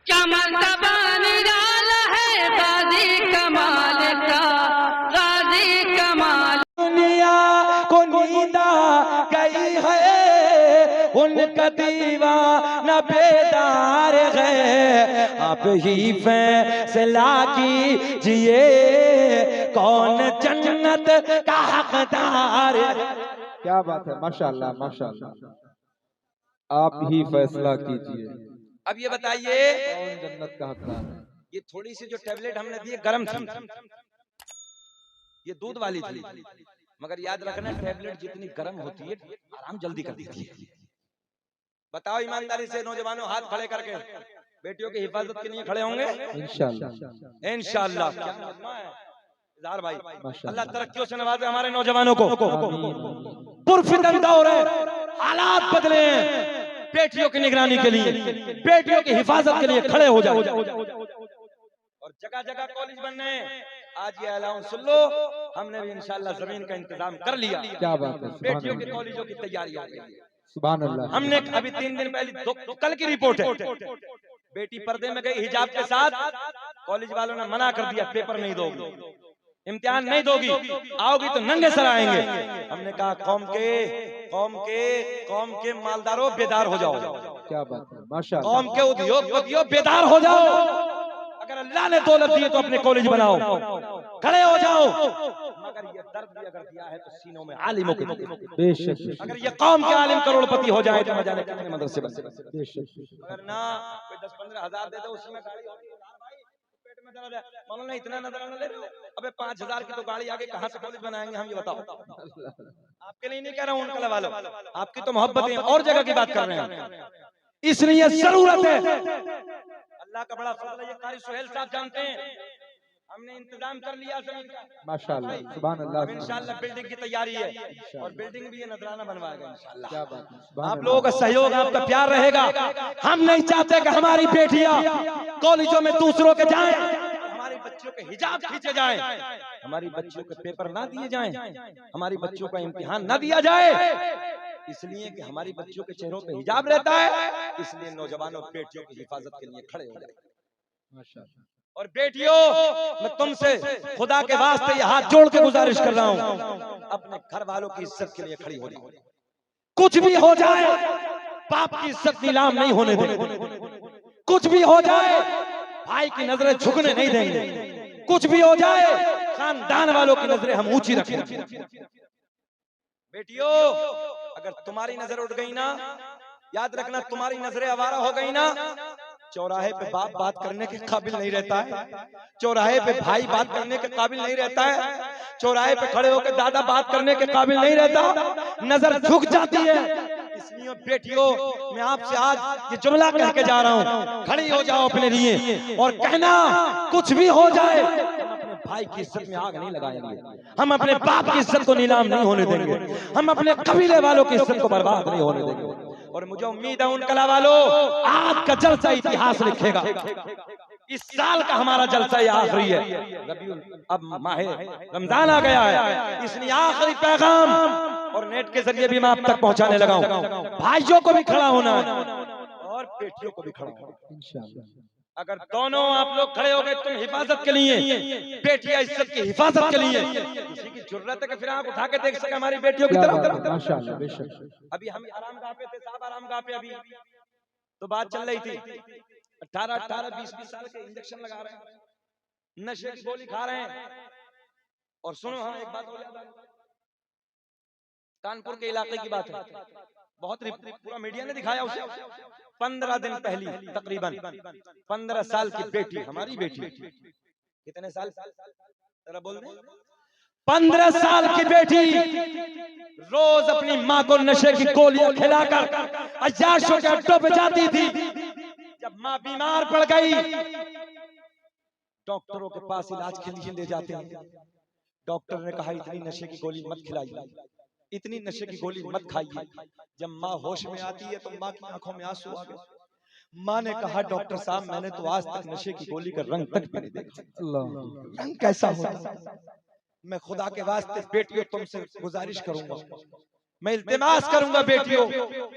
क्या मर्तबा निराला है गाजी कमाल का, गाजी कमाल। दुनिया को नींदा गई है, उनका दीवाना बेदार है। आप ही फैसला कीजिए कौन जन्नत का हकदार है। क्या बात है, माशाअल्लाह माशाअल्लाह। आप ही फैसला कीजिए अब ये बताइए, कौन जन्नत का हकदार है। ये थोड़ी सी जो टेबलेट हमने दी गर्म थी, ये दूध वाली थी, मगर याद रखना टेबलेट जितनी गर्म होती है आराम जल्दी कर देती है। बताओ ईमानदारी से नौजवानों, हाथ खड़े करके बेटियों की हिफाजत के लिए खड़े होंगे इंशाअल्लाह इंशाअल्लाह। इज़हार भाई, अल्लाह तरक्कियों से नवाजे हमारे नौजवानों को। पुरफितन दौर है, हालात बदले हैं, बेटियों की निगरानी के लिए, बेटियों की हिफाजत के लिए खड़े हो जाओ। और जगह जगह कॉलेज बनने हैं। आज ये ऐलान सुन लो, हमने भी इंशाअल्लाह जमीन का इंतजाम कर लिया। क्या बात है, बेटियों के कॉलेजों की तैयारी हो गई है। सुभान अल्लाह। हमने अभी 3 दिन पहले कल की रिपोर्ट है, बेटी पर्दे में गई हिजाब के साथ, कॉलेज वालों ने मना कर दिया, पेपर नहीं दोगी, इम्तिहान नहीं दोगी, आओगी तो नंगे सर आएंगे। हमने कहा कौम के मालदारों बेदार हो जाओ। क्या बात है, माशाअल्लाह। कौम के उद्योगपतियों बेदार हो जाओ। अगर अल्लाह ने दौलत दी है तो अपने कॉलेज बनाओ, खड़े हो जाओ। मगर ये दर्द भी अगर दिया है तो सीनों में आलिमों के बेशक। अगर ये कौम के आलिम करोड़पति हो जाए तो न जाने कितने मदरसे बन सकते। बेशक। अगर ना कोई 10-15 हजार दे दो, उसमें गाड़ी होती है, भाई पेट में दर्द है, मौलाना इतना नजर ले रहे हो, अबे 5,000 की तो गाड़ी आगे कहाँ से कॉलेज बनाएंगे हम, ये बताओ। आपके लिए नहीं कह रहा हूँ, उनके वालों, आपकी तो मोहब्बत है, और जगह की बात कर रहे हैं। इसलिए जरूरत है, अल्लाह का बड़ा फजल है, ये कारी सुहेल साहब जानते हैं, हमने इंतजाम कर लिया जमीन का माशाअल्लाह, सुभान अल्लाह। इंशाअल्लाह बिल्डिंग की तैयारी है, और बिल्डिंग भी ये नजराना बनवाएगा इंशाअल्लाह। क्या बात है, सुभान आप लोगों का सहयोग, आपका प्यार रहेगा। हम नहीं चाहते कि हमारी बेटियां कॉलेजों में दूसरों के जाएं, हमारी बच्चियों के हिजाब खींचे जाएं, हमारी बच्चियों के पेपर ना दिए जाएं, हमारी बच्चियों का इम्तिहान ना दिया जाए, इसलिए कि हमारी बच्चियों के चेहरों पे हिजाब रहता है। इसलिए नौजवानों, बेटियों की हिफाजत के लिए खड़े हो जाए। माशाअल्लाह। और बेटियों, मैं तुमसे खुदा के वास्ते ये हाथ जोड़ के गुजारिश कर रहा हूँ, अपने घर वालों की इज्जत के लिए खड़ी हो जाओ। कुछ भी हो जाए, बाप की इज्जत नीलाम नहीं होने देंगे। कुछ भी हो जाए, भाई की नजरें झुकने नहीं देंगे। कुछ भी हो जाए, खानदान वालों की नजरें हम ऊंची रखेंगे। बेटियों, अगर तुम्हारी नजर उठ गई ना, याद रखना, तुम्हारी नजरें आवारा हो गई ना, चौराहे पे बाप बात करने के काबिल नहीं रहता है, चौराहे पे भाई बात करने के काबिल नहीं रहता है, चौराहे पे खड़े होकर दादा बात करने के काबिल नहीं रहता, नजर झुक जाती है। इसलिए बेटियों, मैं आपसे आज ये जुमला कह के जा रहा हूँ, खड़ी हो जाओ अपने लिए और कहना, कुछ भी हो जाए, हम अपने भाई की इज्जत में आग नहीं लगाएंगे, हम अपने बाप की इज्जत को नीलाम नहीं होने देंगे, हम अपने कबीले वालों की इज्जत को बर्बाद नहीं होने देंगे। और मुझे उम्मीद है उन कला वालों, आज का जलसा इतिहास लिखेगा। इस साल का हमारा जलसा ये आखिरी है, अब माह रमजान आ गया है, इसलिए आखिरी पैगाम और नेट के जरिए भी मैं आप तक पहुंचाने लगा हूं। भाइयों को भी खड़ा होना है और बेटियों को भी खड़ा होना है इंशाअल्लाह। अगर दोनों आप लोग खड़े हो गए, तुम हिफाजत के लिए, बेटियां इज्जत की हिफाजत के लिए, किसी की जरूरत है कि फिर आंख उठा के देख सके हमारी बेटियों की तरफ। माशाअल्लाह, बेशक। अभी हम आरामगाह पे थे साहब, आरामगाह पे अभी तो बात चल रही थी, 18-18, 20-20 साल के इंजेक्शन लगा रहे हैं, नशे की गोली खा रहे हैं। और सुनो, हाँ, एक बात हो जाए, कानपुर के इलाके की बात है, बहुत पूरा मीडिया ने दिखाया उसे। 15 दिन पहले तकरीबन 15 साल की बेटी, हमारी बेटी, कितने साल, जरा बोल रहे, 15 साल की बेटी रोज अपनी माँ को नशे की गोलियां खिलाकर अय्याशों के अड्डों पे जाती थी। जब माँ बीमार पड़ गई, डॉक्टरों के पास इलाज के लिए ले जाते हैं, डॉक्टर ने कहा इतनी नशे की गोली मत खिलाइए, इतनी नशे की गोली मत खाइए। जब माँ होश में आती है तो माँ की आंखों में आंसू आ गए। माँ ने कहा, डॉक्टर साहब, मैंने तो आज तक नशे की गोली का रंग तक भी नहीं देखा, रंग कैसा होता। मैं खुदा के वास्ते बेटियों तुमसे गुजारिश करूंगा, मैं इल्तिमास करूंगा, बेटियों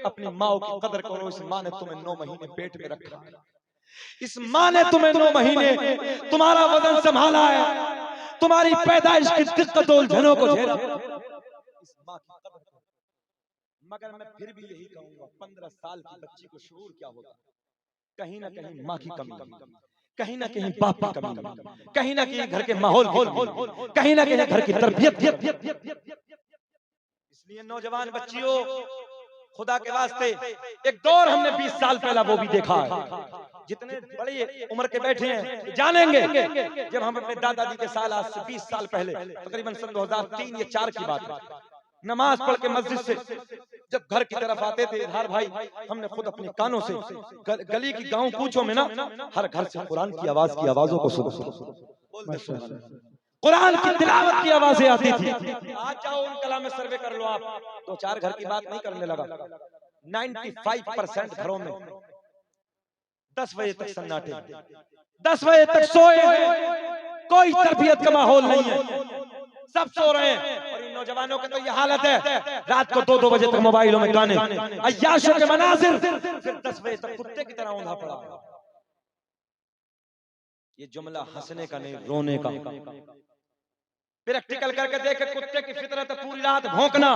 अपनी माँ की कदर करो। इस माँ ने तुम्हें 9 महीने पेट में रखा, इस माँ ने तुम्हें 9 महीने तुम्हारा वजन संभाला है, तुम्हारी पैदाइश की दिक्कतों उलझनों को झेला। इस माँ की कदर करो। मगर मैं फिर भी यही कहूंगा, 15 साल की बच्ची को शऊर क्या होता, कहीं ना कहीं माँ की कमी, कहीं ना कहीं बाप की कमी, कहीं ना कहीं घर के माहौल, कहीं ना कहीं घर की तरबियत। इसलिए नौजवान बच्चियों, खुदा के वास्ते, एक दौर हमने 20 साल पहला वो भी देखा है, जितने बड़ी उम्र के बैठे हैं जानेंगे, जब हम अपने दादाजी के साल, आज से 20 साल पहले, तकरीबन सन 2003 या 4 की बात है, नमाज पढ़ के मस्जिद से जब घर की तरफ आते थे इधर भाई, हमने खुद अपने कानों से गली की गांव कूचों में ना हर घर से कुरान की आवाजों को सुना, कुरान की तिलावत की आवाजें आती थी। आज जाओ उन कला में सर्वे कर लो आप, 2-4 घर की बात नहीं करने लगा, 95% घरों में 10 बजे तक सन्नाटे, 10 बजे तक सोए हैं, कोई तरबियत का माहौल नहीं है, सब सो रहे हैं। और इन नौजवानों की तो ये हालत है, रात को 2-2 बजे तक मोबाइलों में गाने, अय्याशों के मनाजिर, फिर 10 बजे तक कुत्ते की तरह औंधा पड़ा। ये जुमला हंसने का नहीं, रोने का। प्रैक्टिकल करके देखे, कुत्ते की फितरत है पूरी रात भौंकना,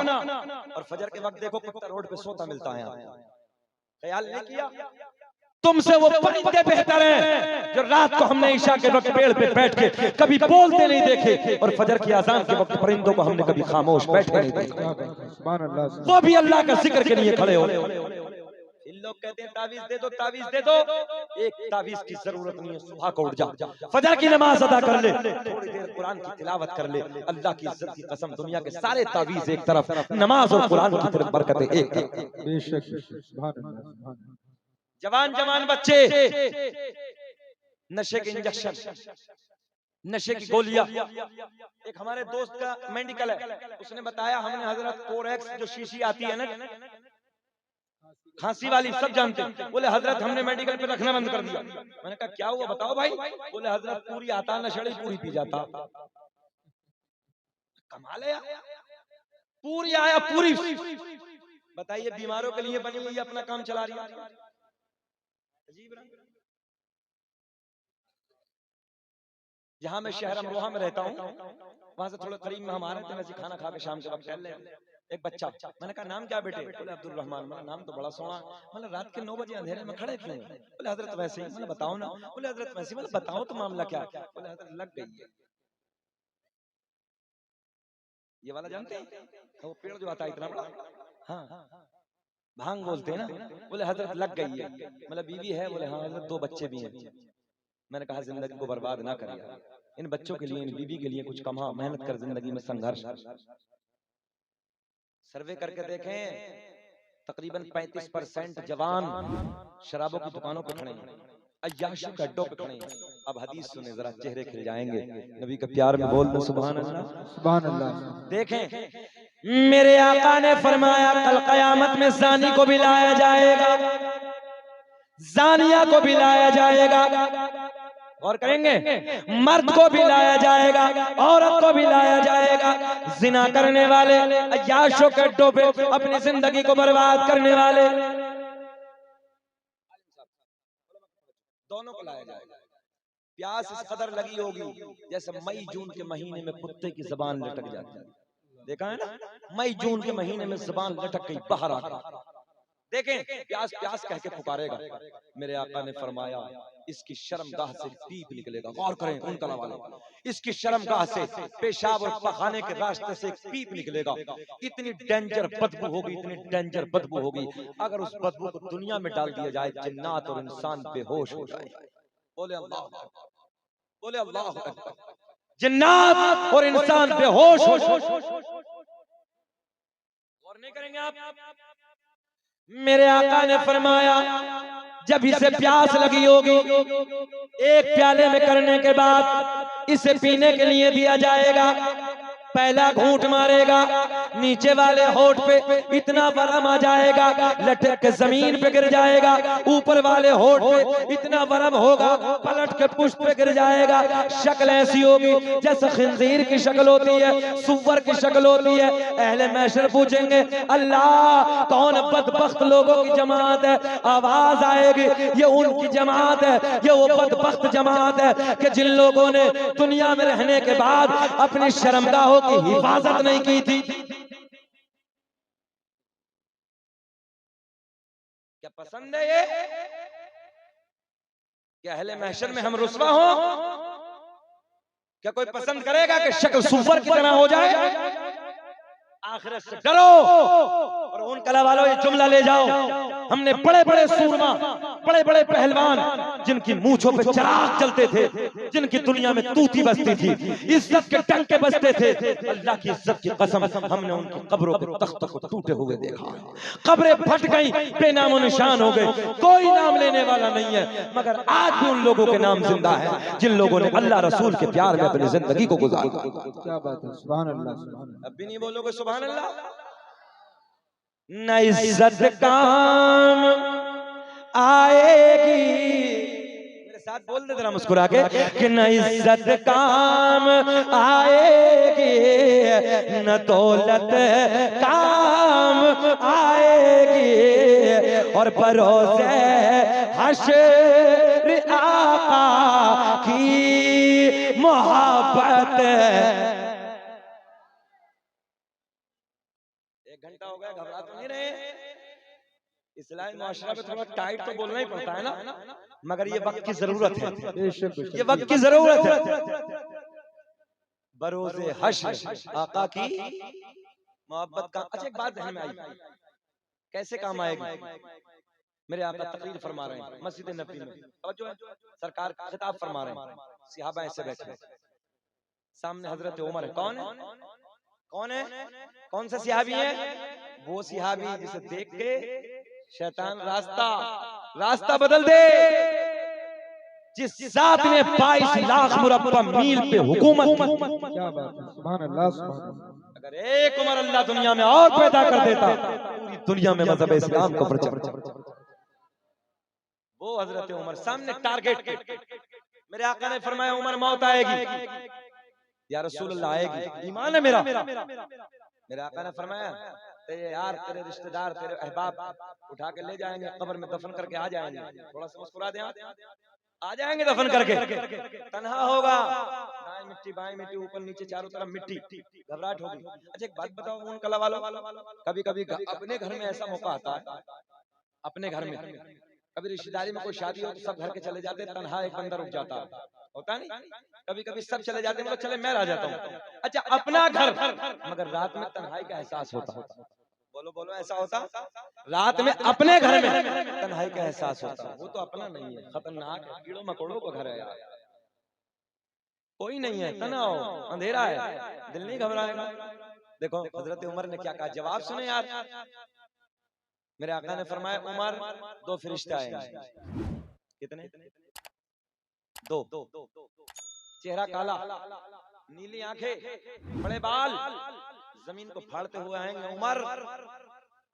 और फजर के वक्त देखो कुत्ता रोड पे सोता मिलता है। ख्याल नहीं किया? तुमसे वो परिंदे बेहतर हैं जो रात को हमने ईशा के वक्त पेड़ पे बैठ के कभी बोलते नहीं देखे, और फजर की अजान के वक्त परिंदों को हमने कभी खामोश बैठे नहीं देखा, वो भी अल्लाह का जिक्र के लिए खड़े हो। इन लोग कहते हैं तावीज दे दो, तावीज दे दो, एक तावीज की जरूरत नहीं है। सुबह को उठ जा, फजर की नमाज अदा कर ले, थोड़ी देर कुरान की तिलावत कर ले, अल्लाह की इज्जत की कसम, दुनिया के सारे तावीज एक तरफ, नमाज और कुरान की तरफ बरकतें एक तरफ। जवान जवान बच्चे नशे के इंजेक्शन, नशे की गोलियां। एक हमारे दोस्त का मेडिकल है, उसने बताया, हमने हजरत कोरेक्स जो शीशी आती है ना खांसी वाली, सब जानते हैं, बोले हजरत हमने मेडिकल पे रखना बंद कर दिया। मैंने कहा क्या हुआ बताओ भाई, बोले हजरत पूरी आता नशेड़ी पूरी पी जाता। कमाल है, पूरी आया पूरी। बताइए बीमारों के लिए बनी हुई अपना काम चला रही है। जहां मैं शहर अमरोहा में रहता हूँ, वहां से थोड़ा करीब में हम आ रहे थे, वैसे खाना खा के शाम के वक्त टहल रहे, एक बच्चा, मैंने कहा नाम क्या बेटे, बोले अब्दुल रहमान। मेरा नाम तो बड़ा सोना, मतलब रात के 9 बजे अंधेरे में खड़े क्यों? बोले हजरत वैसे ही। मैंने बताओ ना, बोले हजरत वैसे ही। मैंने बताओ तो मामला क्या है? बोले हजरत लग गई है। ये वाला जानते हैं, वो पेड़ जो आता है इतना बड़ा, हाँ भांग बोलते हैं ना। बोले हजरत लग गई है, मतलब बीवी है? बोले हाँ हजरत 2 बच्चे भी हैं। मैंने कहा जिंदगी को बर्बाद ना करिए, इन बच्चों के लिए, इन बीवी के लिए कुछ कमा, मेहनत कर, जिंदगी में संघर्ष। सर्वे करके देखें, तकरीबन 35% जवान शराबों की दुकानों पे खड़े हैं, अय्याशों के अड्डों पे खड़े हैं। अब हदीस सुने, जरा चेहरे खिल जाएंगे। नबी के प्यार में बोल दो सुभान अल्लाह, सुभान अल्लाह। देखें, मेरे आका ने फरमाया कल कयामत में जानी को भी लाया जाएगा, जानिया को भी लाया जाएगा, और करेंगे मर्द को भी लाया जाएगा, औरत को भी लाया जाएगा। जिना करने वाले, अय्याशों के अड्डों पे अपनी जिंदगी को बर्बाद करने वाले, दोनों को लाया जाएगा। प्यास इस कदर लगी होगी जैसे मई जून के महीने में कुत्ते की जबान लटक जाती है। देखा है ना, मई जून के महीने में जबान लटक गई, बाहर आ गई। देखें, प्यास प्यास कह के पुकारेगा। मेरे आका ने फरमाया इसकी शर्मगाह से पीप निकलेगा। गौर करें उन कला वाले, इसकी शर्मगाह से, पेशाब और पखाने के रास्ते से पीप निकलेगा। इतनी डेंजर बदबू होगी, इतनी डेंजर बदबू होगी, अगर उस बदबू को दुनिया में डाल दिया जाए, जिन्नात और इंसान बेहोश हो जाए। बोले अल्लाह, बोले अल्लाह, जिन्नात और इंसान बेहोश हो जाए। गौर नहीं करेंगे आप? मेरे आका ने फरमाया जब इसे प्यास लगी होगी, एक प्याले में करने के बाद इसे पीने के लिए दिया जाएगा। पहला घूंट मारेगा, नीचे वाले होठ पे इतना वरम आ जाएगा, लटक के जमीन पे गिर जाएगा। ऊपर वाले होठ पे इतना वरम होगा, पलट के पुष्ट पे गिर जाएगा। शक्ल ऐसी होगी जैसे खिंजीर की शक्ल होती है, सुअर की शक्ल होती है। अहले महशर पूछेंगे, अल्लाह कौन बदबख्त लोगों की जमात है? आवाज आएगी, ये उनकी जमात है, ये वो बदबख्त जमात है कि जिन लोगों ने दुनिया में रहने के बाद अपनी शर्मगाहों की हिफाजत नहीं की थी। क्या पसंद है ये? क्या अहले महशर में हम रुस्वा हो? क्या कोई पसंद करेगा कि शक्ल सुअर की तरह हो जाए? आखिरत से डरो। और उन कला वालों ये जुमला ले जाओ, हमने बड़े बड़े सूरमा, बड़े बड़े पहलवान जिनकी मूंछों पे चिराग जलते थे, जिनकी दुनिया में तूती बजती थी, इज्जत के टंके बजते थे, अल्लाह की इज्जत की कसम हमने उनकी कब्रों के तख्तों को टूटे हुए देखा। कब्रें फट गई, बेनामो निशान हो गए, कोई नाम लेने वाला नहीं है। मगर आज भी उन लोगों के नाम जिंदा है जिन लोगों ने अल्लाह रसूल के प्यार में अपनी जिंदगी को गुजारा। क्या बात है, सुभान अल्लाह। अब भी नहीं बोलोगे सुभान अल्लाह? न इज्जत काम आएगी, मेरे साथ बोल दे जरा मुस्कुरा के, कि न इज्जत काम आएगी, न दौलत काम आएगी, और भरोसे हश्र आका की मोहब्बत। घंटा हो गया, घबरा तो नहीं रहे? इस्लामी मुआशरा में थोड़ा टाइट तो बोलना ही पड़ता है ना, मगर ये वक्त की जरूरत है, ये वक्त की जरूरत है। बरोज़े हश्र आका की मोहब्बत का। अच्छा, एक बात ध्यान में आई, कैसे काम आएगी? मेरे आका तकरीर फरमा रहे हैं मस्जिद नबी में, और जो सरकार खिताब फरमा रहे हैं, सहाबा ऐसे बैठे, सामने हजरत उमर है। कौन है? कौन है? कौन सा सिहाबी है? वो सिहाबी जिसे देख के शैतान रास्ता बदल दे, जिस जात ने 22 लाख मुरब्बा मील पे हुकूमत की। क्या बात है, सुभान अल्लाह, सुभान अल्लाह। अगर एक उमर अल्लाह दुनिया में और पैदा कर देता, पूरी दुनिया में मज़हब इस्लाम को प्रचार। वो हजरत उमर सामने टारगेट। मेरे आका ने फरमाया, उमर मौत आएगी। या रसूल अल्लाह आएगी, ईमान है मेरा। मेरे आका ने फरमाया, तेरे यार, तेरे रिश्तेदार, तेरे अहबाब उठा के ले जाएंगे, कब्र में दफन करके आ जाएंगे। थोड़ा सा मुस्कुरा दे, आ जाएंगे दफन करके। तन्हा होगा, दाएं मिट्टी बाएं मिट्टी, ऊपर नीचे चारों तरफ मिट्टी, घबराहट होगी। अच्छा, एक बात बताओ उन कला वालों, कभी कभी अपने घर में ऐसा मौका आता है, अपने घर में कभी रिश्तेदारी में कोई शादी हो तो सब घर के चले जाते, तन्हा एक बंदा रुक जाता है, होता नहीं? कभी कभी सब चले जाते, मतलब चले मैं रह जाता हूँ। अच्छा, अपना घर, मगर रात में तन्हाई का एहसास होता। बोलो बोलो, ऐसा होता? रात में अपने घर में तन्हाई का एहसास होता। वो तो अपना नहीं है, खतरनाक है, कीड़ों मकोड़ों को घर है यार, कोई नहीं है, तनाव, अंधेरा है, दिल नहीं घबराएगा। देखो हजरत उमर ने क्या कहा, जवाब सुने यार। मेरे आका ने फरमाया, उमर, 2 फरिश्ते आएंगे। कितने? 2। चेहरा काला, नीली आंखें, बड़े बाल, जमीन को फाड़ते हुए आएंगे। उमर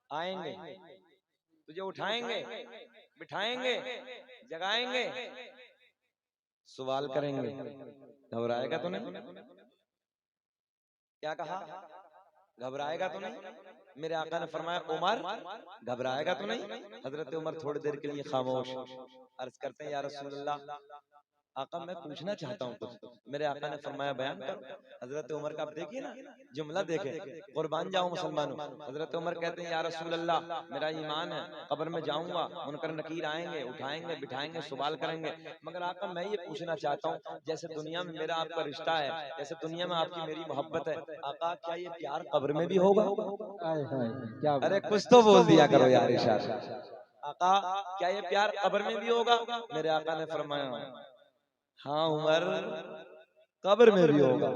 आएंगे, तुझे उठाएंगे, बिठाएंगे, जगाएंगे, सवाल करेंगे। घबराएगा तो नहीं? क्या कहा? घबराएगा तो नहीं? मेरे आका ने फरमाया, उमर घबराएगा तो नहीं? हजरत उमर थोड़ी देर के लिए खामोश। अर्ज करते हैं, या रसूल अल्लाह, आका मैं पूछना चाहता हूँ कुछ। मेरे आका ने फरमाया, बयान कर। हजरत उमर का आप देखिए ना, जुमला देखे, कुर्बान जाऊं मुसलमानों। हजरत उमर कहते हैं, या रसूल अल्लाह, मेरा ईमान है, कब्र में जाऊंगा, मुनकर नकीर आएंगे, उठाएंगे, बिठाएंगे, सवाल करेंगे, मगर आका मैं ये पूछना चाहता हूँ, जैसे दुनिया में मेरा आपका रिश्ता है, जैसे दुनिया में आपकी मेरी मोहब्बत है, आका क्या ये प्यार कब्र में भी होगा? अरे कुछ तो बोल दिया करो यार इशारा। आका क्या ये प्यार कब्र में भी होगा? मेरे आका ने फरमाया, हाँ उमर, कब्र में भी होगा।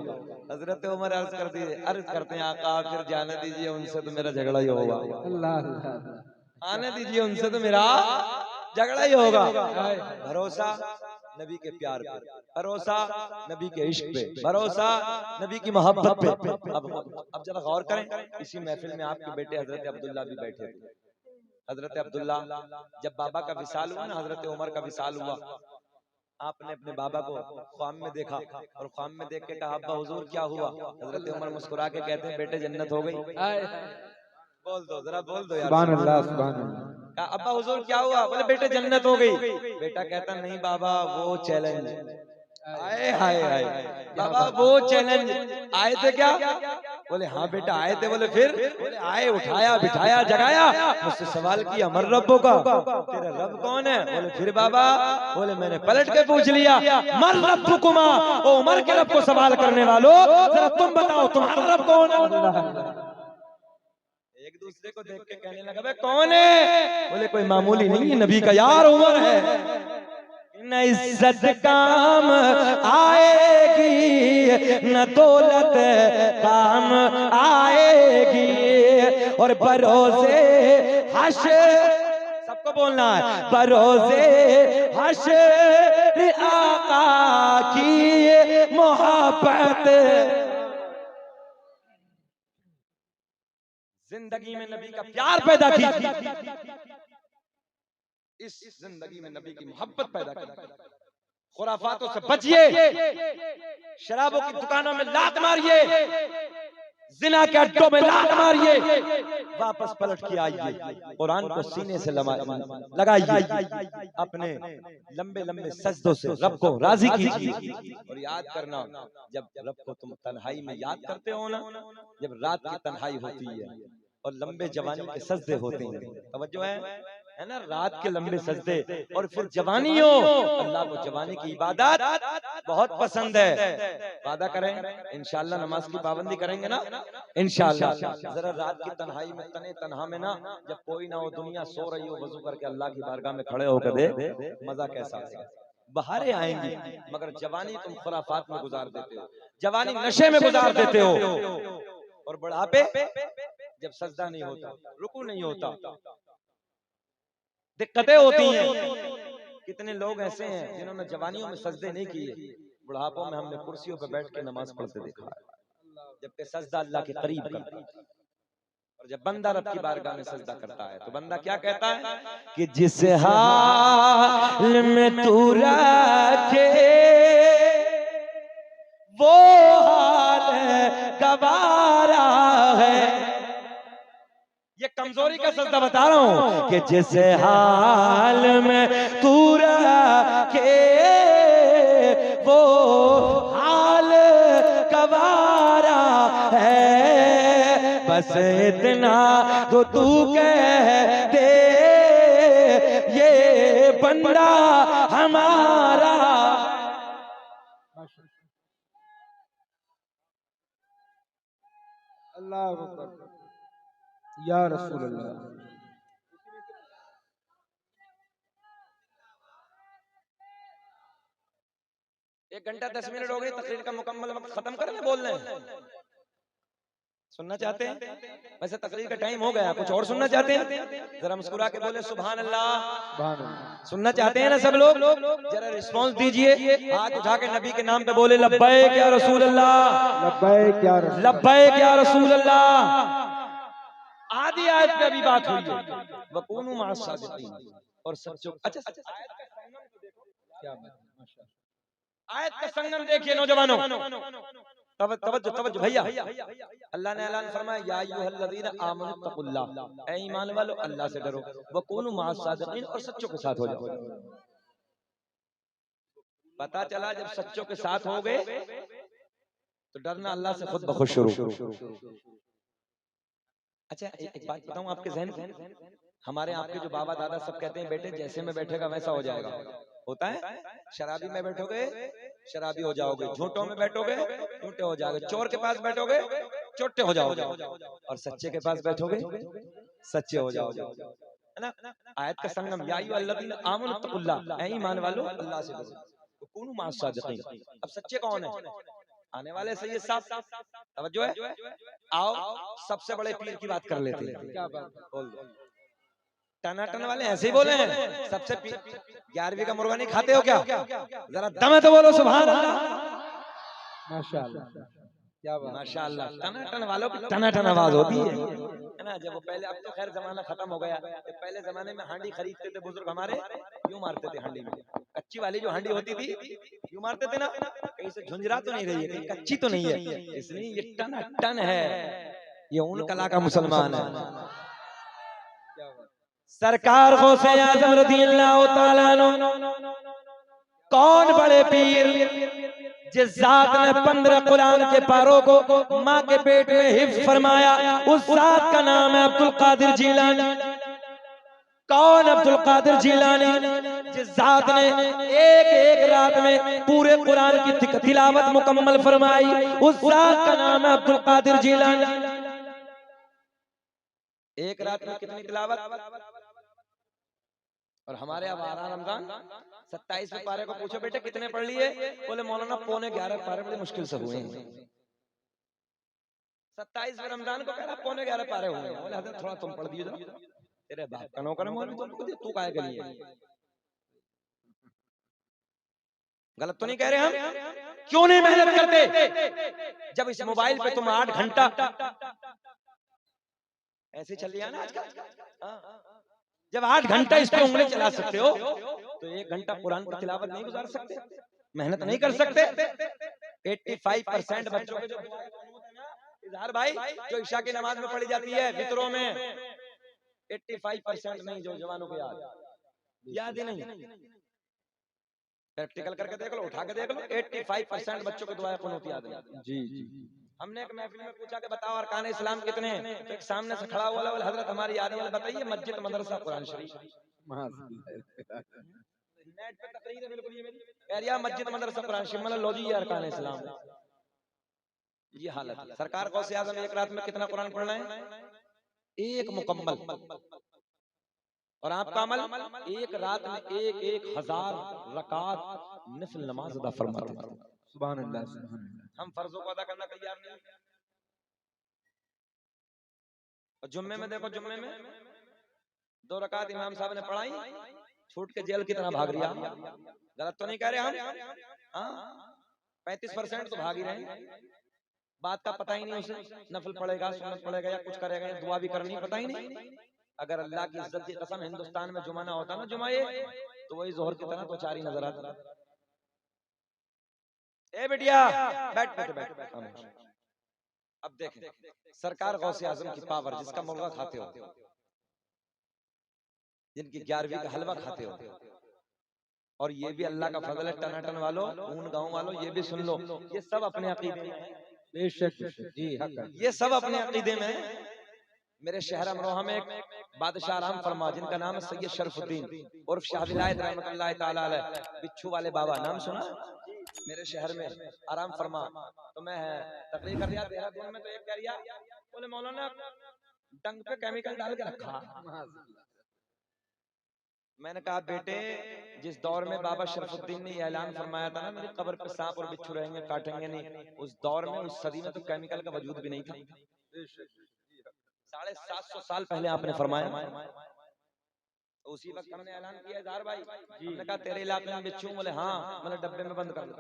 हजरत उमर अर्ज करते हैं, आका फिर जाने दीजिए, उनसे तो मेरा झगड़ा ही होगा। अल्लाह, आने दीजिए, उनसे तो मेरा झगड़ा ही होगा। भरोसा नबी के प्यार पर। भरोसा नबी के इश्क पे, भरोसा नबी की मोहब्बत पे। अब जरा गौर करें, इसी महफिल में आपके बेटे हजरत अब्दुल्ला भी बैठे थे। हजरत अब्दुल्ला जब बाबा का विसाल हुआ ना, हजरत उमर का विसाल हुआ, आपने अपने बाबा को ख्वाब में देखा और ख्वाब में देख के कहा अब्बा हुजूर क्या हुआ? हजरत उमर मुस्कुरा के कहते हैं बेटे जन्नत हो गई। बोल दो जरा, बोल दो यार। सुभान अल्लाह, सुभान अल्लाह। कहा अब्बा हुजूर क्या हुआ? बोले बेटे जन्नत हो गई। बेटा कहता नहीं बाबा वो चैलेंज। आए हाय हाय बाबा वो चैलेंज आए थे क्या? बोले हाँ बेटा आए थे। बोले फिर? बोले आए, उठाया बिठाया जगाया, मुझसे सवाल किया मर रब्बो का, तेरा रब कौन है? बोले फिर बाबा? बोले मैंने पलट के पूछ लिया मर रब्बुकुमा, ओ उमर के रब को सवाल करने वालों जरा तुम बताओ तुम्हारा रब कौन है? एक दूसरे को देख के कहने लगा बे कौन है? बोले कोई मामूली नहीं है, नबी का यार उमर है। न इज्जत काम आएगी न दौलत काम आएगी, और बरोज़े हश्र, सबको बोलना है, बरोज़े हश्र आका की मोहब्बत। जिंदगी में नबी का प्यार पैदा कीजिए, इस जिंदगी में नबी की मोहब्बत पैदा कीजिए, खुराफातों से बचिए, शराबों की दुकानों में लात मारिए, जिना के अड्डों में लात मारिए, वापस पलट के आइए, कुरान को सीने से लगाइए, अपने लंबे लंबे सजदों से रब को राजी कीजिए। और याद करना जब रब को तुम तन्हाई में याद करते हो ना, जब रात की तन्हाई होती है और लंबे जवानी के सजदे होते हैं, तवज्जो है ना, रात के लंबे सजदे और फिर जवानी हो, अल्लाह को जवानी की इबादत बहुत पसंद है। वादा करें इंशाअल्लाह नमाज की पाबंदी करेंगे ना इंशाअल्लाह। जरा रात की तन्हाई में तने तन्हा में ना, जब कोई ना हो, दुनिया सो रही हो, वजू करके अल्लाह की बारगाह में खड़े होकर दे, मजा कैसा आएगा। बहारें आएंगी मगर जवानी तुम खुराफात में गुजार देते हो, जवानी नशे में गुजार देते हो, और बुढ़ापे जब सजदा नहीं होता, रुकू नहीं होता, दिक्कतें होती हैं। कितने लोग ऐसे हैं जिन्होंने जवानियों में सजदे नहीं किए, बुढ़ापों में हमने कुर्सियों पर बैठ के नमाज पढ़ते देखा है, जबकि सजदा अल्लाह के करीब करता है। और जब बंदा रब की बारगाह में सजदा करता है तो बंदा क्या कहता है कि जिस हाल में तू रखे वो हाल गवारा है। ये कमजोरी का सजदा बता रहा हूं कि जिस हाल में तू रखे वो हाल गवारा है, बस इतना तो तू कह दे ये बंदा हमारा। अल्लाह अकबर या रसूल अल्लाह। 1 घंटा 10 मिनट हो गए, तकरीर का मुकम्मल वक्त खत्म करने बोल रहे हैं। सुनना चाहते हैं? वैसे तकरीर का टाइम हो गया, कुछ और सुनना चाहते हैं? जरा मुस्कुरा के बोले सुभान अल्लाह। सुनना चाहते हैं ना सब लोग? जरा रिस्पांस दीजिए, हाथ उठा के नबी के नाम पे बोले लब्बैक या रसूल अल्लाह, लब्बैक या रसूल, लब्बैक या रसूल अल्लाह। आधी आयत पे अभी बात हुई है, वकूनु मअस सादिकीन, और सच्चों। अच्छा क्या बात, माशाअल्लाह। आयत का संगम देखिए नौजवानों, तवज्जो तवज्जो भैया। अल्लाह ने ऐलान फरमाया या अय्युहल्लज़ीना आमनु तक़ुल्लाह, ऐ ईमान वालों अल्लाह से डरो, वकूनु मअस सादिकीन, और सच्चों के साथ हो जाओ। पता चला जब सच्चों के साथ हो गए तो डरना अल्लाह से खुद बखुद शुरू। अच्छा एक बात बताऊं आपके ज़हन में, हमारे आपके जो बाबा दादा सब कहते हैं बेटे जैसे में बैठेगा वैसा हो जाएगा, होता है? शराबी में बैठोगे शराबी हो जाओगे, झूठों में बैठोगे झूठे हो जाओगे, चोर के पास बैठोगे चोटे हो जाओगे, और सच्चे के पास बैठोगे सच्चे हो जाओगे, है ना? आयत का संगम या अय्युहल्लज़ीना आमनु तक़ुल्लाह, ऐ ईमान वालों अल्लाह से डरो, वकूनु मअस सादिकीन। अब सच्चे कौन है? आने वाले सैयद साहब, तवज्जो है। आओ सबसे बड़े पीर की बात कर लेते हैं। क्या बात, बोल दो। टनाटन वाले ऐसे ही बोले हैं सबसे 11वीं का मुर्गा नहीं खाते हो क्या? जरा दम तो बोलो सुभान अल्लाह। माशाअल्लाह, क्या बात। माशाअल्लाह, टनाटन वालों की टनाटन आवाज होती है ना। जब वो पहले, अब तो खैर जमाना खत्म हो गया। पहले जमाने में हांडी खरीदते थे बुजुर्ग हमारे, यूं मारते थे हांडी में। कच्ची वाली जो हांडी होती थी यूं मारते थे ना, कहीं से झुंझरा तो नहीं रही है, कहीं कच्ची तो नहीं है, इसलिए ये टनाटन है। ये उन कला का मुसलमान है। सरकार गौसे आजम रज़ियल्लाहु ताला अन्हु, कौन बड़े पीर जिस जात ने 15 कुरान के पारों को माँ के पेट में हिफ्ज फरमाया, उस जात का नाम है अब्दुल कादिर जिलानी। कौन अब्दुल कादिर जिलानी? जिस जात ने एक रात में पूरे कुरान की तिलावत मुकम्मल फरमाई, उस जात का नाम है अब्दुल कादिर जिलानी। एक रात में कितनी तिलावत? और हमारे अब आ रहा रमजान, 27वें पारे को पूछो बेटे कितने पढ़ लिए? बोले मौलाना 11:15 पारे बड़ी मुश्किल से हुए हैं। 27वें रमजान को कह रहा 11:15 पारे हुए हैं। बोले हजरत थोड़ा तुम पढ़ दियो जरा, तेरे बाप का नौकर मौलवी तू काहे के लिए? गलत तो नहीं कह रहे हम? क्यों नहीं मेहनत करते? जब इस मोबाइल पे तुम 8 घंटा ऐसे चल रहा ना आजकल, जब 8 घंटा इस पे उंगली चला सकते हो तो 1 घंटा कुरान की तिलावत नहीं गुजार सकते? मेहनत नहीं कर सकते? 85% बच्चों के जो इजहार भाई जो इशा की नमाज में पढ़ी जाती है वितरों में, 85% नहीं जो जवानों को याद ही नहीं। प्रैक्टिकल करके देख लो, उठा के देख लो, 85% बच्चों को दुआ कुनूत याद नहीं। जी जी। हमने एक महफिल में पूछा कि बताओ अरकान इस्लाम कितने हैं? तो एक सामने से खड़ा हुआ बोला हजरत हमारी याद है, बताइए मस्जिद मदरसा कुरान शरीफ। नेट पे तकरीर है बिल्कुल ये मेरी, एरिया मस्जिद मदरसा कुरान शरीफ, मतलब लो जी ये अरकान इस्लाम। ये हालत है। सरकार गौसे आज़म एक रात में कितना कुरान पढ़ना है? एक मुकम्मल। और आपका अमल एक रात में 1000 रकात नफिल नमाज अदा फरमाते हैं। सुभान अल्लाह, सुभान अल्लाह। हम फर्जों को अदा करना तैयार नहीं। और जुम्मे में देखो, जुम्मे में 2 रकात इमाम साहब ने पढ़ाई, छूट के जेल की तरह भाग रिया। गलत तो नहीं कह रहे हम? हाँ, 35% तो भाग ही रहे। बात का पता ही नहीं उसे, नफल पढ़ेगा, सुन्नत पढ़ेगा या कुछ करेगा या दुआ भी करनी, पता ही नहीं। अगर अल्लाह की इज्जत की कसम हिंदुस्तान में जुमा ना होता ना जुमा ये, तो वही जोहर की तरह तो 4 ही नजर आता। ए बिटिया बैठ बैठ बैठ। अब देखें सरकार गौसे आजम की पावर, जिसका मुर्गा खाते हो, जिनकी 11वीं का हलवा खाते हो, और ये भी अल्लाह का फजल है। टनाटन वालों, ऊन गांव वालों, ये भी सुन लो, ये सब अपने अकीदे में है। बेशक जी, हक है। ये सब अपने अकीदे में है। मेरे शहर अमरोहा में एक बादशाह आराम फरमा, जिनका नाम है सैयद शरफुद्दीन उर्फ शाह विलायत रहमतुल्लाह ताला अलैह, बिच्छू वाले बाबा, नाम सुना? मेरे शहर में आराम फरमा। तो मैं तकरीर कर रहा देहरादून में, तो एक कह रिया बोले मौलाना डंग पे केमिकल डाल के रखा। मैंने कहा बेटे, जिस दौर में बाबा शरफुद्दीन ने ऐलान फरमाया था ना मेरी कब्र पे सांप और बिच्छू रहेंगे, काटेंगे नहीं, उस दौर में, उस सदी में तो केमिकल का वजूद भी नहीं था। 750 साल पहले आपने फरमाया। तो उसी वक्त हमने ऐलान किया इजहार भाई, हमने कहा तेरे इलाके में बिच्छू? बोले हाँ। मैंने डब्बे में बंद कर ला,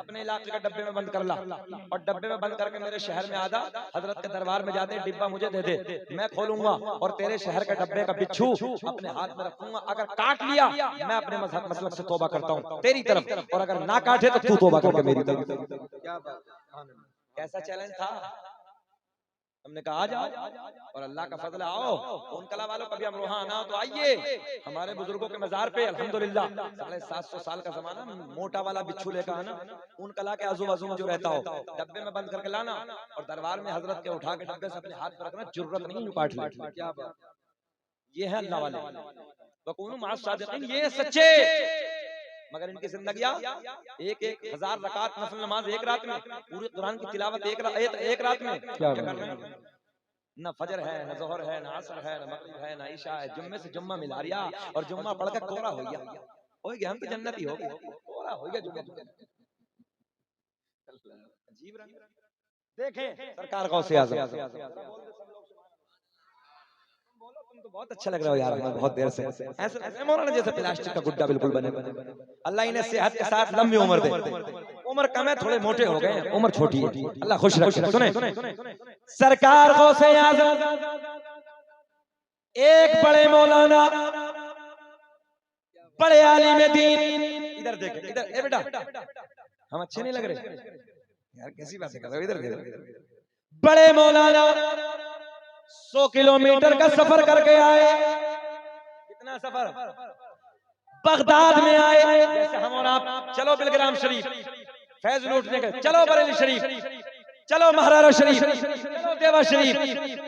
अपने इलाके का डब्बे में बंद कर ला, और डब्बे में बंद करके मेरे शहर में आदा, हजरत के दरबार में जाते, डिब्बा मुझे दे दे, मैं खोलूंगा और तेरे शहर के डब्बे का बिच्छू अपने हाथ में रखूंगा। अगर काट लिया मैं अपने मजहब मसलक से तौबा करता हूँ तेरी तरफ, और अगर ना काटे तो तू तौबा करके मेरी तरफ। कैसा चैलेंज था? हमने कहा आ जाओ, और अल्लाह का फजल आओ। उन कला वालों कभी अमरोहा आना हो तो आइए, हमारे बुजुर्गों के मजार पे अल्हम्दुलिल्लाह 750 साल का जमाना, मोटा वाला बिच्छू लेकर आना, उन कला के आजू बाजू में जो रहता हो डब्बे में बंद करके लाना, और दरबार में हजरत के उठा के डब्बे से अपने हाथ में रखना, जरूरत नहीं काट ले। क्या बात, ये है अल्लाह वाले, वकूनू माअस सादिकीन, ये सच्चे। मगर इनकी जिंदगियां 1000 रकात नफल नमाज एक रात में, पूरी कुरान की तिलावत एक रात में क्या कर रहे हैं? ना फजर है, ना जोहर है, ना असर है, ना मगरिब है, ना ईशा है, जुम्मे से जुम्मा मिला रिया, और जुम्मा पढ़कर कोरा हो गया, हम तो जन्नती हो गए, कोरा हो गया जुम्मा। अजीब रंग। देखें सरकार गौसे आज़म, तुम तो बहुत अच्छा लग रहा हो यार, हमें बहुत देर से ऐसे लग रहा है मौलाना जैसे प्लास्टिक का गुड्डा बिल्कुल बने। अल्लाह इन्हें सेहत के साथ लंबी उम्र दे। उम्र कम है, थोड़े मोटे हो गए, उम्र छोटी है, अल्लाह खुश रखे। सुने सरकार गौसे आज़म एक बड़े मौलाना, बड़े आलिम दीन, इधर देखे, इधर ए बेटा, हम अच्छे नहीं लग रहे यार, कैसी बातें कर रहे हो, इधर देखो। बड़े मौलाना 100 किलोमीटर का सफर करके आए। कितना सफर? बगदाद में आए, जैसे हम और आप चलो बिलग्राम शरीफ फैज लूटने के, चलो बरेली शरीफ, चलो महारारा शरीफ, चलो देवा शरीफ,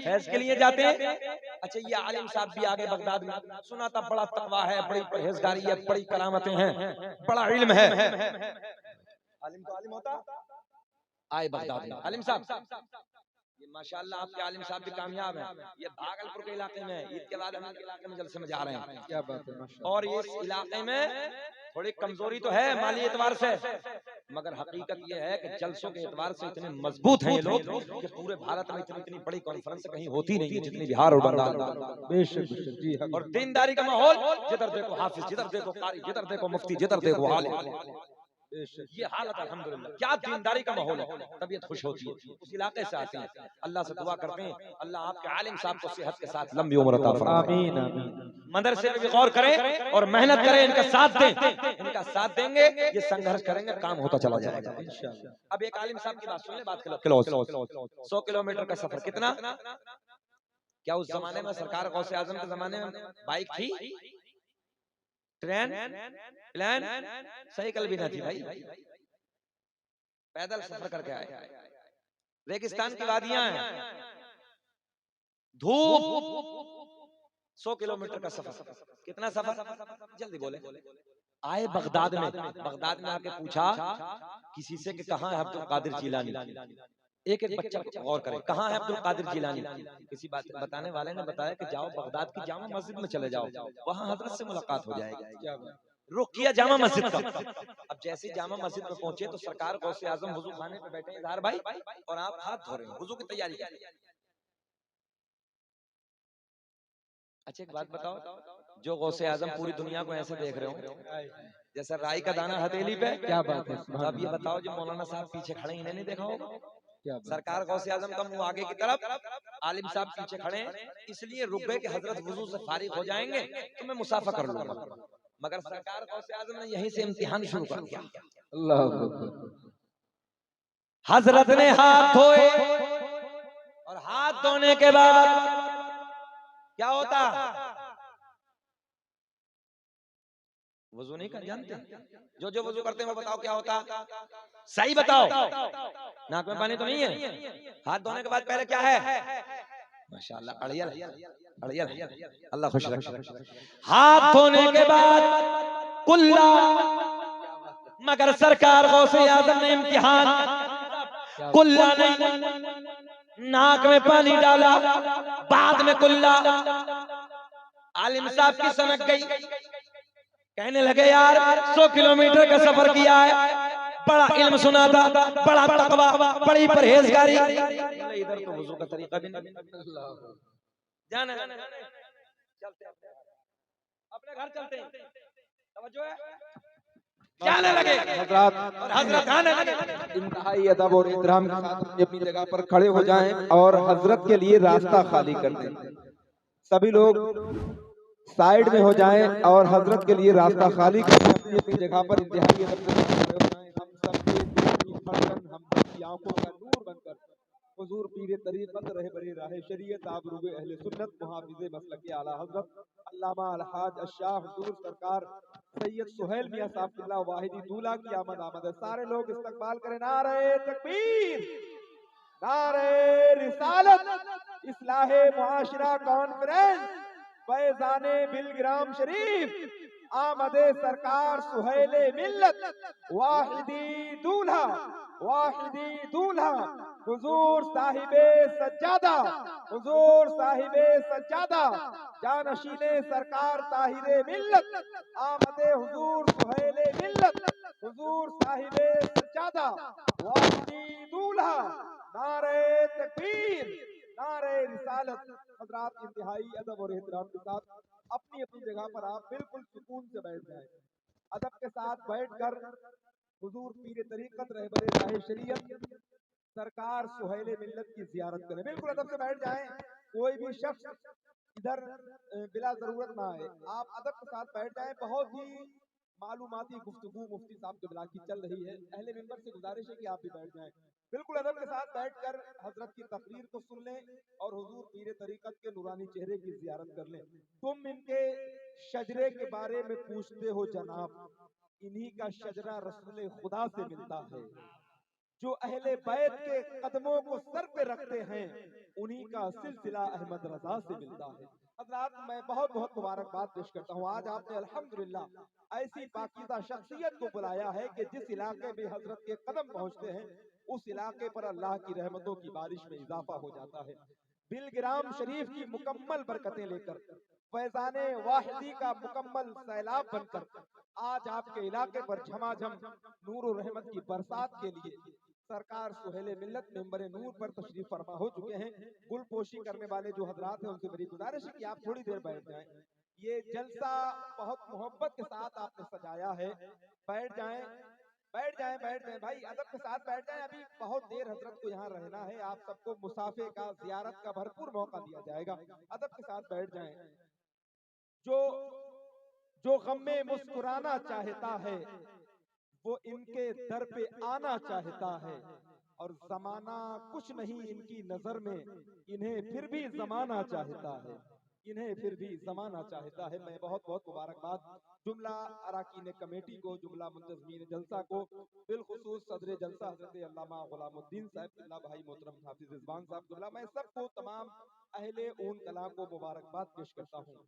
फैज के लिए जाते हैं। अच्छा ये आलिम साहब भी आगे बगदाद में, सुना था बड़ा तकवा है, बड़ी परहेजगारी है, बड़ी करामतें हैं, बड़ा इल्म है। आलिम तो आलिम होता, आए बगदाद में आलिम साहब, ये माशाअल्लाह आपके आलिम साहब भी कामयाब हैं। ये भागलपुर के इलाके में, ईद के बाद हम इनके इलाके में जलसे में जा रहे हैं। क्या बात है माशाअल्लाह। और इस इलाके में थोड़ी कमजोरी तो है माली एतबार से, मगर हकीकत ये है कि जलसों के एतबार से इतने मजबूत हैं ये लोग कि पूरे भारत में इतनी बड़ी कॉन्फ्रेंस कहीं होती नहीं है जितनी बिहार और बंगाल में। बेशक जी। और दीनदारी का माहौल, जिधर देखो हाफिज, जिधर देखो कारी, जिधर देखो मुफ्ती, जिधर देखो आलिम, ये हालत अल्हम्दुलिल्लाह, क्या दीनदारी का माहौल है, तबीयत खुश होती है। उस इलाके से आते हैं, अल्लाह से दुआ करते हैं अल्लाह आपके आलिम साहब को सेहत के साथ लंबी उम्र अता फरमाए। आमीन आमीन। मदरसे में भी गौर करें और मेहनत करें, इनका साथ दें, इनका साथ देंगे, ये संघर्ष करेंगे, काम होता चला जाएगा इंशाअल्लाह। अब एक आलिम साहब की बात सुन ले, बात क्लोज। 100 किलोमीटर का सफर कितना? क्या उस जमाने में सरकार गौसे आजम के जमाने में बाइक थी, ट्रेन, प्लेन, साइकिल भी न थी भाई, पैदल सफर करके आए। रेगिस्तान की वादियां हैं, धूप, 100 किलोमीटर का सफर। कितना सफर? जल्दी बोले। आए बगदाद में, बगदाद में आके पूछा किसी से कि कहाँ है अब्दुल कादिर जिलानी। एक एक बच्चा गौर करे, कहाँ है अब्दुल कादिर जिलानी? किसी बात बताने वाले ने बताया कि जाओ बगदाद की जामा मस्जिद में चले जाओ, वहाँ हजरत से मुलाकात हो जाएगी। रुक किया जामा मस्जिद का। अब जैसे जामा मस्जिद में पहुंचे तो सरकार गौसे आजम वुजू खाने पे बैठे इधर भाई, और आप हाथ धो रहे हैं, वुजू की तैयारी कर। अच्छा एक बात बताओ, जो गौसे आजम पूरी दुनिया को ऐसे देख रहे हो जैसे राई का दाना हथेली पे, क्या बात है। अब ये बताओ जो मौलाना साहब पीछे खड़े, इन्हें नहीं देखा होगा? सरकार गौसे आजम का मुंह आगे की तरफ, आलिम साहब पीछे खड़े, इसलिए रुक गए कि हजरत वुजू से फारिग हो जाएंगे तो मैं मुसाफा कर लूंगा। मगर सरकार गौसे आजम ने यहीं से इम्तिहान शुरू कर दिया। अल्लाह अकबर। हजरत ने हाथ धोए और हाथ धोने के बाद क्या होता? वुजू नहीं कर जानते? जो वुजू करते हैं वो बताओ क्या होता? सही बताओ। नाक में पानी तो नहीं है? हाथ धोने के बाद पहले क्या है? माशाअल्लाह, अड़ियल, अड़ियल, अल्लाह खुश रखे। हाथ धोने के बाद कुल्ला, मगर सरकार गौसे आजम ने इम्तिहान, कुल्ला नहीं, नाक में पानी डाला, बाद में कुल्ला। आलिम साहब की सनक गई, कहने लगे यार 100 किलोमीटर का सफर किया है, बड़ा इल्म सुना था, बड़ा तकवा, बड़ी परहेजगारी, इधर तो वुजू का तरीका भी नहीं। जाना चलते अपने घर चलते हैं, समझो है, जाने लगे और हजरत आने लगे। इंतहाई अदब और इहतराम के साथ अपनी जगह पर खड़े हो जाएं और हजरत के लिए रास्ता खाली कर दें। सभी लोग साइड में हो जाएं और हजरत के लिए रास्ता खाली कर दें। अपनी अपनी जगह पर इंतहाई अदब के साथ खड़े हो जाएं। हम सबके दिल की धड़कन, हम सबकी आंखों का नूर बनकर हुजूर पीर तरीक़त रहे बरे राहे शरीयत आबरूए अहले सुन्नत मुहाफिज़े मसलक आला हज़रत अल्लामा अलहाज अशाह हुजूर सरकार सैयद सुहैल मियां साहब किल्ला वाहिदी दूल्हा की आमद है। सारे लोग इस्तकबाल करें। नारे तकबीर, नारे रिसालत, इस्लाहे मुआशरा कॉन्फ्रेंस, फैज़ाने बिलग्राम शरीफ, आमदे सरकार सुहैले मिल्लत, वाहिदी दूल्हा, वाहिदी दूल्हा, हुजूर साहिबे सज्जादा, हुजूर साहिबे सज्जादा, जानशीने सरकार ताहिरे मिल्लत, आमदे हुजूर सुहैले मिल्लत, हुजूर साहिबे सज्जादा, वाहिदी दूल्हा। नारे तकबीर, नारे रिसालत। इजाजत। हजरात इंतहाई अदब और एहतराम के साथ अपनी अपनी जगह पर आप बिल्कुल सुकून से बैठ जाएं। अदब के साथ बैठकर हुजूर पीर तरीकत रहबर राह शरीयत सरकार सुहेल मिल्लत की जियारत करें। बिल्कुल अदब से बैठ जाएं, कोई भी शख्स इधर बिला जरूरत ना आए, आप अदब के साथ बैठ जाएं। बहुत ही मालूमाती गुफ्तगू मुफ्ती साहब किबला की चल रही है, अहले मिंबर से गुजारिश है कि आप भी बैठ जाएं। बिल्कुल अदब के साथ बैठकर हजरत की तकरीर को सुन लें और हुजूर पीर तरीकत के नूरानी चेहरे की जियारत कर लें। तुम इनके शजरे के बारे में पूछते हो जनाब, इन्हीं का शजरा रसूल खुदा से मिलता है। जो अहले बैत के कदमों को सर पे रखते हैं, उन्हीं का सिलसिला अहमद रजा से मिलता है। हज़रात, मैं बहुत बहुत मुबारकबाद पेश करता हूँ। आज आपने अल्हम्दुलिल्लाह ऐसी पाकीज़ा शख्सियत को बुलाया है कि जिस इलाके में हजरत के कदम पहुँचते हैं, उस इलाके पर अल्लाह की रहमतों की बारिश में इजाफा हो जाता है। बिलग्राम शरीफ की मुकम्मल बरकतें लेकर, फैजाने वाहिदी का मुकम्मल सैलाब बनकर आज आपके इलाके पर झमाझम नूर और रहमत की बरसात के लिए सरकार सुहेले मिल्लत मेंबर नूर पर तशरीफ फरमा हो चुके हैं। गुल पोशी करने वाले जो हजरात हैं, उनसे मेरी गुजारिश है कि आप थोड़ी देर बैठ जाएं। ये जलसा बहुत मोहब्बत के साथ आपने सजाया है, बैठ जाएं, बैठ जाएं, बैठ जाएं भाई, अदब के साथ बैठ जाएं। अभी बहुत देर हजरत को यहाँ रहना है, आप सबको मुसाफे का जियारत का भरपूर मौका दिया जाएगा। अदब के साथ बैठ जाएं। जो जो गम में मुस्कुराना चाहता है, वो इनके दर पे आना चाहता है, और जमाना कुछ नहीं इनकी नजर में, इन्हें फिर भी जमाना चाहता है, इन्हें फिर भी जमाना चाहता है। मैं बहुत बहुत मुबारकबाद जुमला अराकीन कमेटी को, जुमला मुंतजमीन जलसा को, बिलखुसूस सदर जलसा हजरत अल्लामा गुलामुद्दीन साहब किबला, भाई मोहतरम हाफिज रिजवान साहब किबला, मैं सबको तमाम अहले ऊन कलाम को मुबारकबाद पेश करता हूँ।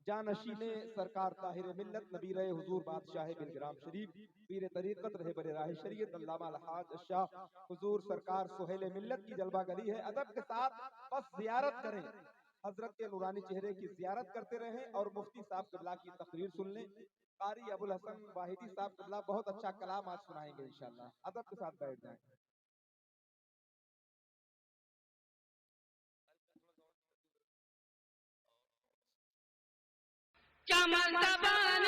जानशीने सरकार ताहिर मिल्लत नबी रहे हुजूर बादशाह बिलग्राम शरीफ पीर तरीकत रहे बरे राह शरीयत अल्लामा अलहाज शाह हुजूर सरकार सुहेल मिल्लत की जलवा गली है। अदब के साथ बस जियारत करें, हजरत के नूरानी चेहरे की जियारत करते रहें और मुफ्ती साहब किबला की तकरीर सुन लें। कारी अबुल हसन वाहिदी साहब किबला बहुत अच्छा कलाम आज सुनाएंगे इंशाअल्लाह। अदब के साथ बैठ जाएं। चमन तबान